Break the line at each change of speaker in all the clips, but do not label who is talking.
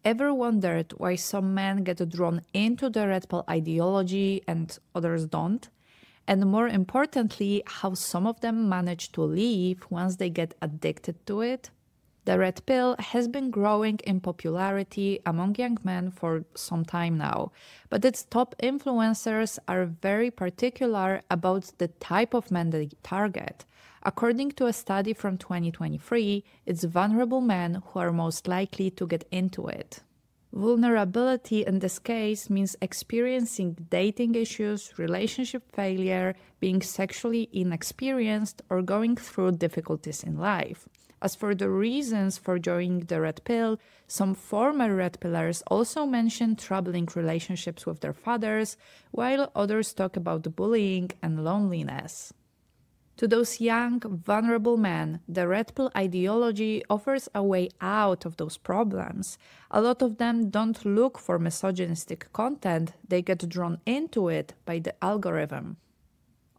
Ever wondered why some men get drawn into the red pill ideology and others don't? And more importantly, how some of them manage to leave once they get addicted to it? The red pill has been growing in popularity among young men for some time now, but its top influencers are very particular about the type of men they target. According to a study from 2023, it's vulnerable men who are most likely to get into it. Vulnerability in this case means experiencing dating issues, relationship failure, being sexually inexperienced, or going through difficulties in life. As for the reasons for joining the red pill, some former red pillers also mention troubling relationships with their fathers, while others talk about bullying and loneliness. To those young, vulnerable men, the red pill ideology offers a way out of those problems. A lot of them don't look for misogynistic content, they get drawn into it by the algorithm.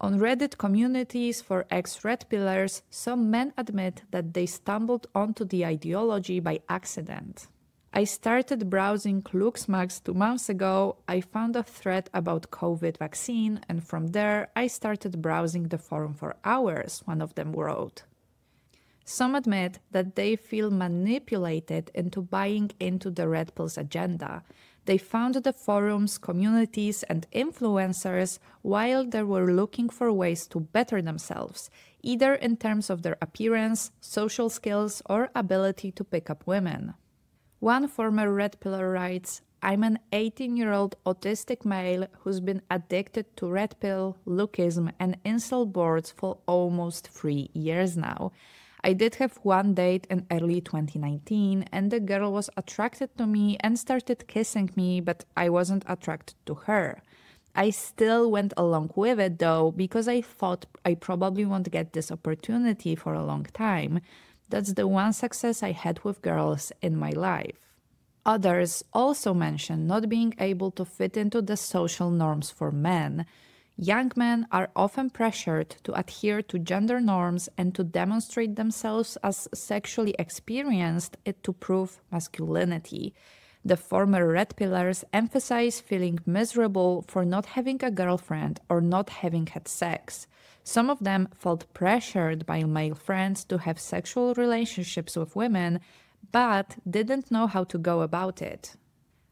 On Reddit communities for ex-red pillers, some men admit that they stumbled onto the ideology by accident. I started browsing Looksmax 2 months ago. I found a thread about COVID vaccine, and from there I started browsing the forum for hours, one of them wrote. Some admit that they feel manipulated into buying into the red pill's agenda. They found the forums, communities, and influencers while they were looking for ways to better themselves, either in terms of their appearance, social skills, or ability to pick up women. One former red pillar writes, "I'm an 18-year-old autistic male who's been addicted to red pill, lookism, and incel boards for almost 3 years now. I did have one date in early 2019 and the girl was attracted to me and started kissing me, but I wasn't attracted to her. I still went along with it though because I thought I probably won't get this opportunity for a long time. That's the one success I had with girls in my life." Others also mention not being able to fit into the social norms for men. Young men are often pressured to adhere to gender norms and to demonstrate themselves as sexually experienced to prove masculinity. The former red pillars emphasize feeling miserable for not having a girlfriend or not having had sex. Some of them felt pressured by male friends to have sexual relationships with women, but didn't know how to go about it.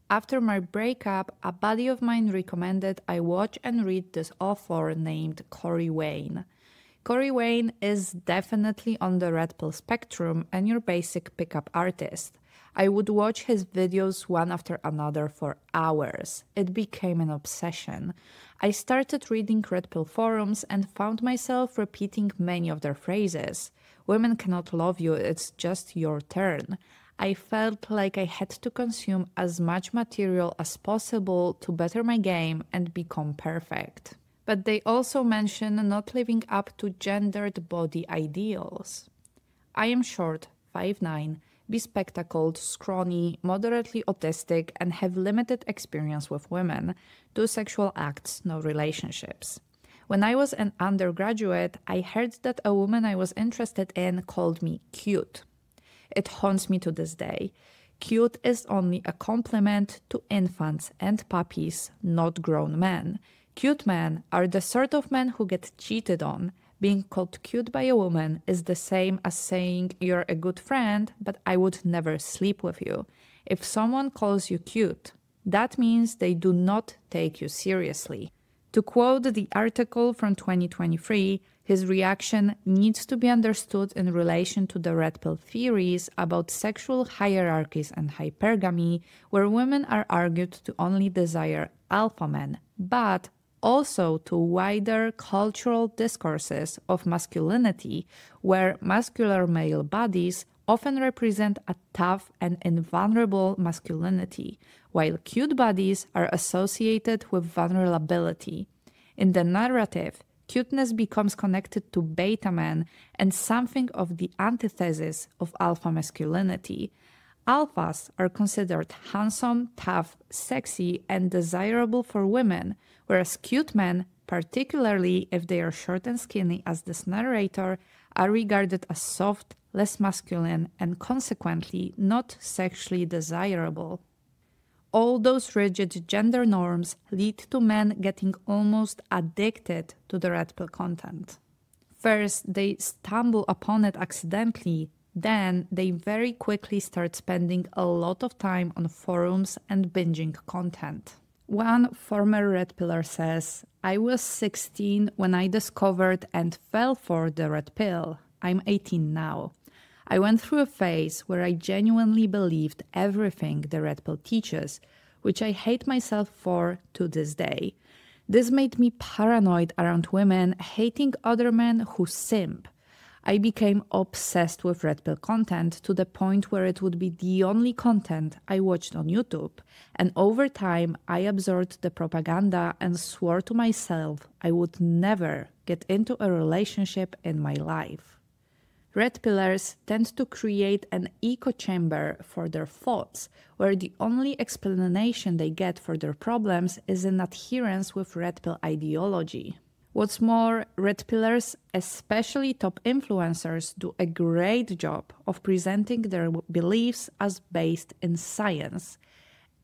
After my breakup, a buddy of mine recommended I watch and read this author named Corey Wayne. Corey Wayne is definitely on the red pill spectrum and your basic pickup artist. I would watch his videos one after another for hours. It became an obsession. I started reading red pill forums and found myself repeating many of their phrases. Women cannot love you, it's just your turn. I felt like I had to consume as much material as possible to better my game and become perfect. But they also mention not living up to gendered body ideals. I am short, 5'9", bespectacled, scrawny, moderately autistic, and have limited experience with women. 2 sexual acts, no relationships. When I was an undergraduate, I heard that a woman I was interested in called me cute. It haunts me to this day. Cute is only a compliment to infants and puppies, not grown men. Cute men are the sort of men who get cheated on. Being called cute by a woman is the same as saying you're a good friend, but I would never sleep with you. If someone calls you cute, that means they do not take you seriously. To quote the article from 2023, his reaction needs to be understood in relation to the red pill theories about sexual hierarchies and hypergamy, where women are argued to only desire alpha men, but also to wider cultural discourses of masculinity, where muscular male bodies often represent a tough and invulnerable masculinity, while cute bodies are associated with vulnerability. In the narrative, cuteness becomes connected to beta men and something of the antithesis of alpha masculinity. Alphas are considered handsome, tough, sexy, and desirable for women, whereas cute men, particularly if they are short and skinny as this narrator, are regarded as soft, less masculine, and consequently not sexually desirable. All those rigid gender norms lead to men getting almost addicted to the red pill content. First, they stumble upon it accidentally, then they very quickly start spending a lot of time on forums and binging content. One former red pillar says, "I was 16 when I discovered and fell for the red pill. I'm 18 now. I went through a phase where I genuinely believed everything the red pill teaches, which I hate myself for to this day. This made me paranoid around women, hating other men who simp. I became obsessed with red pill content to the point where it would be the only content I watched on YouTube. And over time, I absorbed the propaganda and swore to myself I would never get into a relationship in my life." Red pillars tend to create an echo chamber for their thoughts, where the only explanation they get for their problems is an adherence with red pill ideology. What's more, red pillars, especially top influencers, do a great job of presenting their beliefs as based in science,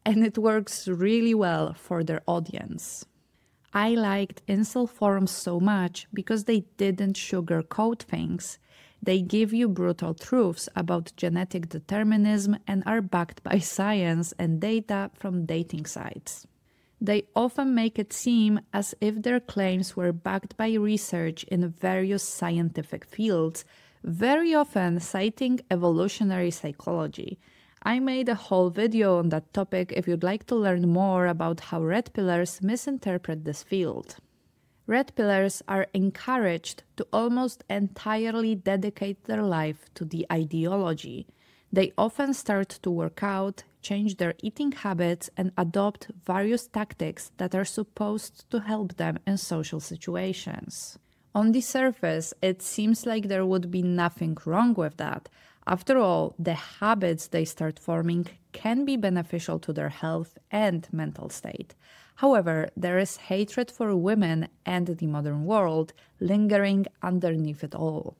and it works really well for their audience. I liked incel forums so much because they didn't sugarcoat things. They give you brutal truths about genetic determinism and are backed by science and data from dating sites. They often make it seem as if their claims were backed by research in various scientific fields, very often citing evolutionary psychology. I made a whole video on that topic if you'd like to learn more about how red pillars misinterpret this field. Red pillars are encouraged to almost entirely dedicate their life to the ideology. They often start to work out, change their eating habits, and adopt various tactics that are supposed to help them in social situations. On the surface, it seems like there would be nothing wrong with that. After all, the habits they start forming can be beneficial to their health and mental state. However, there is hatred for women and the modern world lingering underneath it all.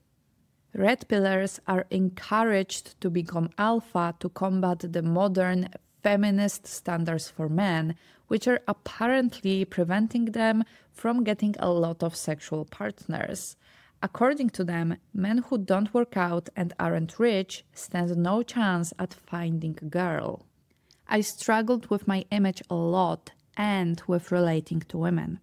Red pillars are encouraged to become alpha to combat the modern feminist standards for men, which are apparently preventing them from getting a lot of sexual partners. According to them, men who don't work out and aren't rich stand no chance at finding a girl. I struggled with my image a lot and with relating to women.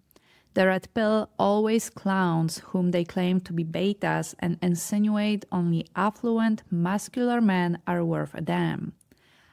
The red pill always clowns whom they claim to be betas and insinuate only affluent, muscular men are worth a damn.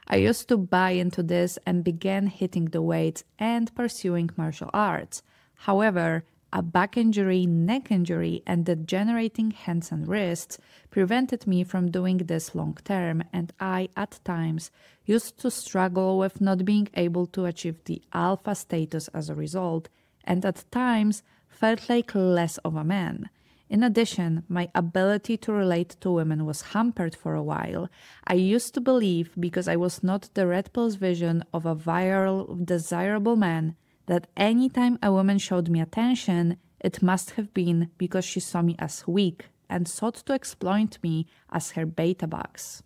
I used to buy into this and began hitting the weights and pursuing martial arts. However, a back injury, neck injury, and degenerating hands and wrists prevented me from doing this long term, and I, at times, used to struggle with not being able to achieve the alpha status as a result, and at times felt like less of a man. In addition, my ability to relate to women was hampered for a while. I used to believe, because I was not the red pill's vision of a virile, desirable man, that anytime a woman showed me attention, it must have been because she saw me as weak and sought to exploit me as her beta bugs.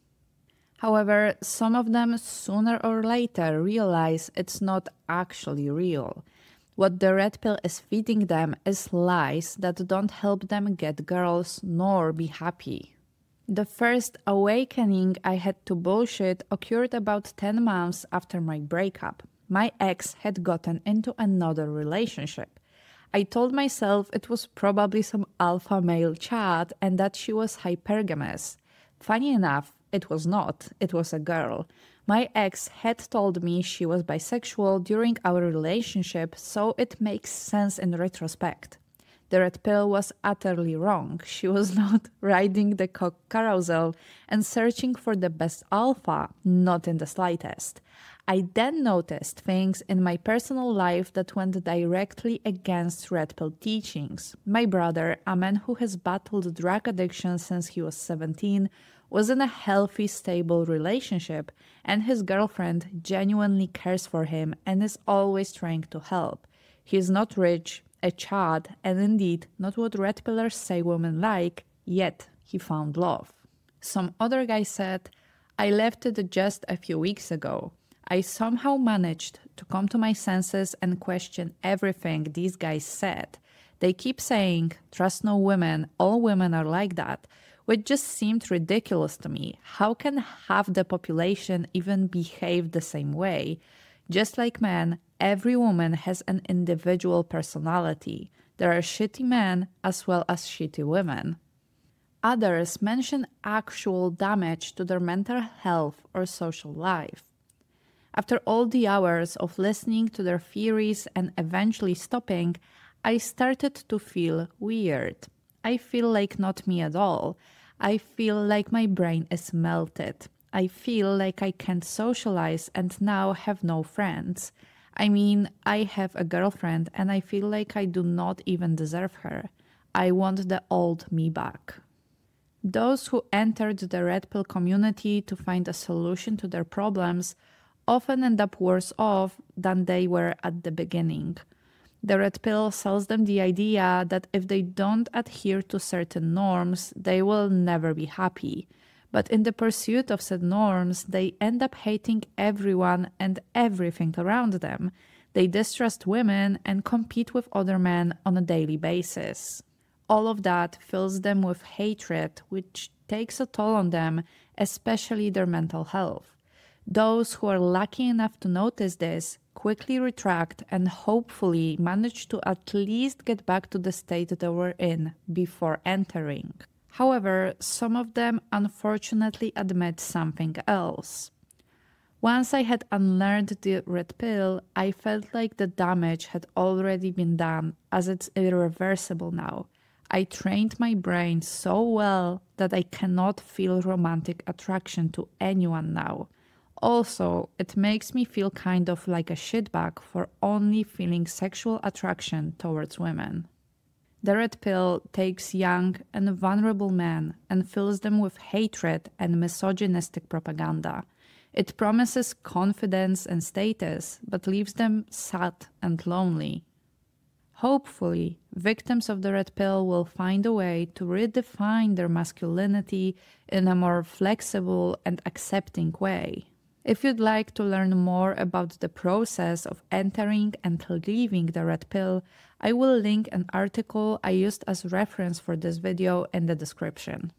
However, some of them sooner or later realize it's not actually real. What the red pill is feeding them is lies that don't help them get girls nor be happy. The first awakening I had to bullshit occurred about 10 months after my breakup. My ex had gotten into another relationship. I told myself it was probably some alpha male chat and that she was hypergamous. Funny enough, it was not. It was a girl. My ex had told me she was bisexual during our relationship, so it makes sense in retrospect. The red pill was utterly wrong. She was not riding the cock carousel and searching for the best alpha, not in the slightest. I then noticed things in my personal life that went directly against red pill teachings. My brother, a man who has battled drug addiction since he was 17, was in a healthy, stable relationship, and his girlfriend genuinely cares for him and is always trying to help. He is not rich, a chad, and indeed not what red pillars say women like, yet he found love. Some other guy said, I left it just a few weeks ago. I somehow managed to come to my senses and question everything these guys said. They keep saying, trust no women, all women are like that, which just seemed ridiculous to me. How can half the population even behave the same way? Just like men, every woman has an individual personality. There are shitty men as well as shitty women. Others mention actual damage to their mental health or social life. After all the hours of listening to their theories and eventually stopping, I started to feel weird. I feel like not me at all. I feel like my brain is melted. I feel like I can't socialize and now have no friends. I mean, I have a girlfriend and I feel like I do not even deserve her. I want the old me back. Those who entered the red pill community to find a solution to their problems often end up worse off than they were at the beginning. The red pill sells them the idea that if they don't adhere to certain norms, they will never be happy. But in the pursuit of said norms, they end up hating everyone and everything around them. They distrust women and compete with other men on a daily basis. All of that fills them with hatred, which takes a toll on them, especially their mental health. Those who are lucky enough to notice this quickly retract and hopefully manage to at least get back to the state they were in before entering. However, some of them unfortunately admit something else. Once I had unlearned the red pill, I felt like the damage had already been done, as it's irreversible now. I trained my brain so well that I cannot feel romantic attraction to anyone now. Also, it makes me feel kind of like a shitbag for only feeling sexual attraction towards women. The red pill takes young and vulnerable men and fills them with hatred and misogynistic propaganda. It promises confidence and status, but leaves them sad and lonely. Hopefully, victims of the red pill will find a way to redefine their masculinity in a more flexible and accepting way. If you'd like to learn more about the process of entering and leaving the red pill, I will link an article I used as reference for this video in the description.